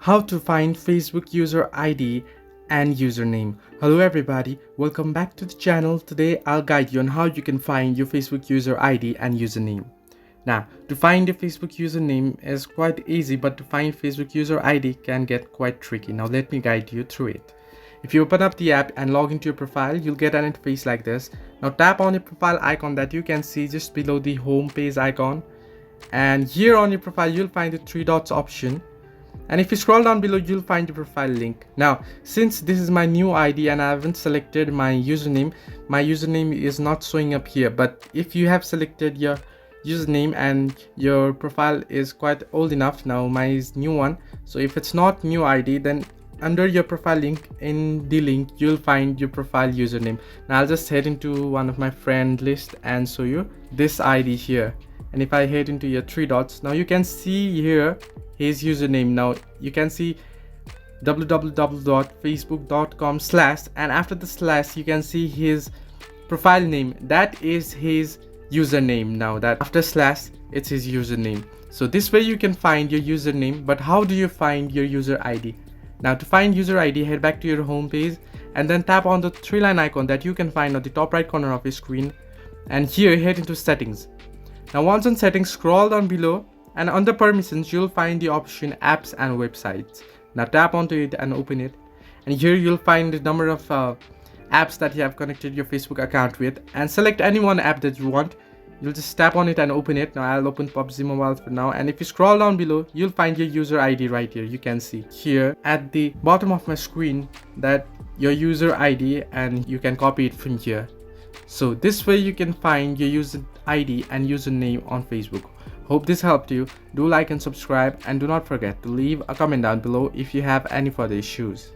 How to find Facebook user ID and username. Hello everybody, welcome back to the channel. Today I'll guide you on how you can find your Facebook user ID and username. Now, to find your Facebook username is quite easy, but to find Facebook user ID can get quite tricky. Now let me guide you through it. If you open up the app and log into your profile, you'll get an interface like this. Now tap on your profile icon that you can see just below the home page icon, and here on your profile you'll find the three dots option, and if you scroll down below you'll find your profile link. Now since this is my new ID and I haven't selected my username is not showing up here. But if you have selected your username and your profile is quite old enough, now mine is new one, so if it's not new ID, then under your profile link in the link you'll find your profile username. Now I'll just head into one of my friend list and show you this ID here, and if I head into your three dots, now you can see here his username. Now you can see www.facebook.com/ and after the slash you can see his profile name, that is his username. Now that after slash it's his username. So this way you can find your username. But how do you find your user ID? Now to find user ID, head back to your home page and then tap on the three line icon that you can find on the top right corner of your screen, and here head into settings. Now once on settings, scroll down below and under permissions you'll find the option apps and websites. Now tap onto it and open it, and here you'll find the number of apps that you have connected your Facebook account with, and select any one app that you want. You'll just tap on it and open it. Now I'll open PUBG Mobile for now, and if you scroll down below you'll find your user ID right here. You can see here at the bottom of my screen that your user ID, and you can copy it from here. So this way you can find your user ID and username on Facebook. Hope this helped you. Do like and subscribe, and do not forget to leave a comment down below if you have any further issues.